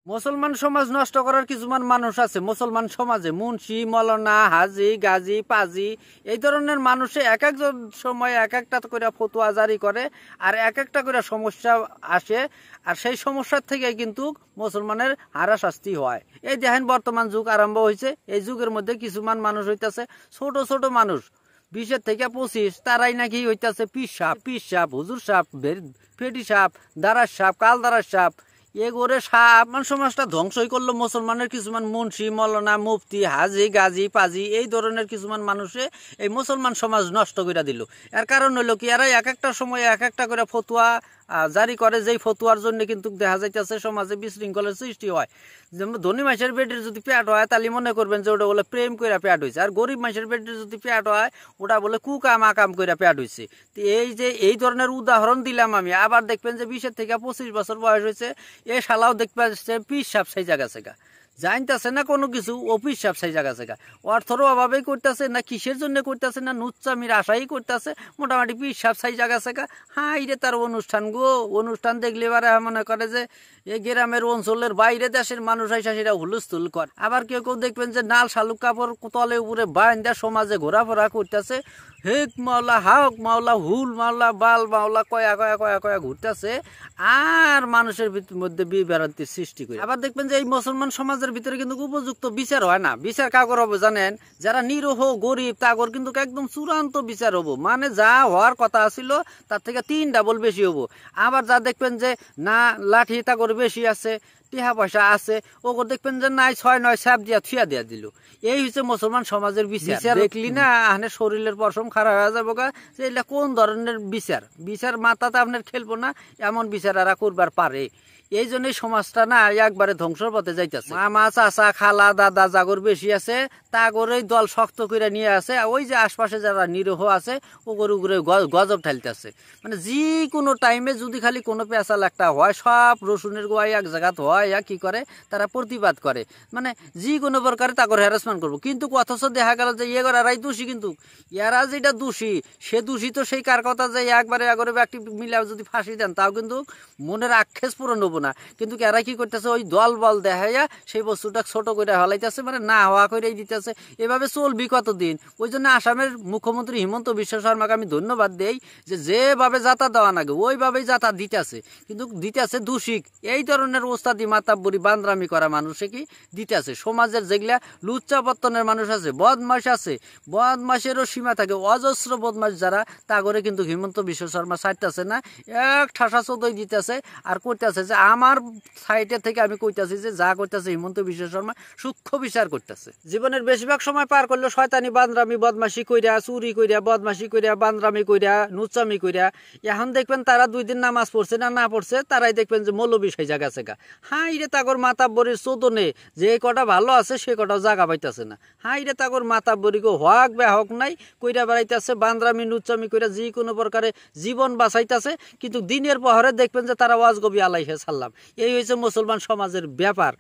মুসলমান সমাজ নষ্ট করার কিছুমান মানুষ আছে মুসলমান সমাজে, মুন্সি, মৌলানা, হাজি, গাজী, পাজি, এই ধরনের মানুষে এক একজন সময় এক একটা করে ফতোয়া জারি করে আর এক একটা করে সমস্যা আসে। আর সেই সমস্যার থেকে কিন্তু মুসলমানের হারাশাস্তি হয়। এই দেখেন বর্তমান যুগ আরম্ভ হয়েছে, এই যুগের মধ্যে কিছুমান মানুষ হইতেছে ছোট ছোট মানুষ 20 থেকে 25, তারাই নাকি হইতেছে পীর সাপ, হুজুর সাপ, ফেটি সাপ, দারাস সাপ, কাল দারাস সাপ। এগোরে সাপ সমাজটা ধ্বংসই করলো। মুসলমানের কিছুমান মুন্সি, মৌলানা, মুফতি, হাজি, গাজী, পাজি, এই ধরনের কিছুমান মানুষে এই মুসলমান সমাজ নষ্ট করে দিল। এর কারণ হলো কি, এরা এক একটা সময় এক একটা করে ফতুয়া জারি করে, যেই ফতুয়ার জন্য কিন্তু দেখা যাইতেছে সমাজে বিশৃঙ্খলার সৃষ্টি হয়। যেমন ধনী মানুষের পেটের যদি পেট হয় তাহলে মনে করবেন যে ওটা বলে প্রেম করে পেট হয়েছে, আর গরিব মানুষের পেটের যদি পেট হয় ওটা বলে কুকাম আকাম করে পেট হয়েছে। তো এই যে এই ধরনের উদাহরণ দিলাম আমি। আবার দেখবেন যে 20 থেকে 25 বছর বয়স হয়েছে, এ শালাও দেখবেন পীর সাপ সেই জায়গা সেগা জানতেছে না কোনো কিছু, অফিস সাপ সেই জায়গা সেগা অর্থরও অভাবেই করতেছে না, কিসের জন্য করতেছে না, নুচ্চামির আশাই করতেছে, মোটামুটি পীর সাপ সেই জায়গা সেগা। হাই রে তার অনুষ্ঠান গো, অনুষ্ঠান দেখলে এবারে মনে করে যে এই গ্রামের অঞ্চলের বাইরে দেশের মানুষ আইসা সেটা হুলস্থুল করে। আবার কেউ কেউ দেখবেন যে নাল শালুক কাপড় তলে উপরে বাইন্দা সমাজে ঘোরাফেরা করতেছে, হেক মাওলা, হাওক মাওলা, হুল মাওলা, বাল মাওলা কয়া কয়া কয়া কয়া ঘুরতেছে আর মানুষের মধ্যে বিভ্রান্তির সৃষ্টি করে। আবার দেখবেন যে এই মুসলমান সমাজের ভিতরে কিন্তু উপযুক্ত বিচার হয় না। বিচার কাগর হবে জানেন? যারা নিরহ গরিব তাগর কিন্তু একদম চূড়ান্ত বিচার হবো, মানে যা হওয়ার কথা ছিল তার থেকে 3 ডাবল বেশি হবো। আবার যা দেখবেন যে না লাঠি তাগর বেশি আছে, টিহা পয়সা আছে, ওগর দেখবেন যে নাই 6-9 সাপ দিয়া থুয়া দিয়া দিল। এই হচ্ছে মুসলমান সমাজের বিচার। দেখলি না আহনে শরীরের পশম খারাপ হয়ে যাবো গা, যে এটা কোন ধরনের বিচার মাথাতে আপনার খেলবো না, এমন বিচার এরা করবার পারে। এই জন্যই সমাজটা না একবারে ধ্বংসর পথে যাইতেছে। মামা, চাচা, খালা, দাদা জাগর বেশি আছে, তাগরেই দল শক্ত করে নিয়ে আছে। ওই যে আশপাশে যারা নিরহ আছে ওগর উগরে গজব ঠাইলতেছে। মানে যে কোনো টাইমে যদি খালি কোনো পেঁচাল একটা হয়, সব রসুনের গোয়াই এক জায়গাত হয়, কি করে তারা প্রতিবাদ করে, মানে যে কোনো প্রকারে তাগর হ্যারাসমেন্ট করবো। কিন্তু অথচ দেখা গেল যে এরাই দোষী, কিন্তু এরা যেটা দোষী সে দোষী তো সেই কার কথা যে একবারে এগরে ব্যক্তি মিলে যদি ফাঁসি দেন তাও কিন্তু মনের আক্ষেস পূরণ হবো না। কিন্তু এরা কি করতেছে, ওই দল বল দেখাইয়া সেই বস্তুটা ছোট করে হলাইতেছে, মানে না হওয়া করেই দিতেছে। এভাবে চলবি কতদিন? ওই জন্য আসামের মুখ্যমন্ত্রী হিমন্ত বিশ্ব শর্মাকে আমি ধন্যবাদ দেই যে যেভাবে যাতা দেওয়া নাগে ওইভাবেই যাতা দিতেছে, কিন্তু দিতেছে দূষিক এই ধরনের ওস্তাদি মাতাব্বরি বান্দরামি করা মানুষে কি দিতেছে। সমাজের যেগুলা লুচ্চাপত্তনের মানুষ আছে, বদমাস আছে, বদমাসেরও সীমা থাকে, অজস্র বদমাস যারা তা করে কিন্তু হিমন্ত বিশ্ব শর্মা ছাড়তেছে না, এক ঠাসা চোদই দিতেছে আর করতেছে যে আমার সাইডে থেকে আমি কইতাছি যে যা করতেছে হিমন্ত বিশ্ব শর্মা সূক্ষ্ম বিচার করতেছে। জীবনের বেশিরভাগ সময় পার করলো শয়তানি বান্দরামি বদমাশি কইরা, চুরি কইরা, বদমাশি কইরা, বান্দরামি কইরা, নুচ্চামি কইরা। এখন দেখবেন তারা 2 দিন নামাজ পড়ছে না পড়ছে, তারাই দেখবেন যে মৌলবী সেই জায়গা সেগা। হাই রে তাগর মাতাব্বরির চোদনে যে কটা ভালো আছে সে কটাও জায়গা পাইতেছে না। হাই রে তাগর মাতাব্বরিকে হক বে হক নাই কইরা বেড়াইতেছে, বান্দরামি নুচ্চামি কইরা যে কোনো প্রকারে জীবন বাঁচাইতেছে। কিন্তু দিনের পহরে দেখবেন যে তারা ওয়াজ গবি আলাইহে সাল্লাম। এই হয়েছে মুসলমান সমাজের ব্যাপার।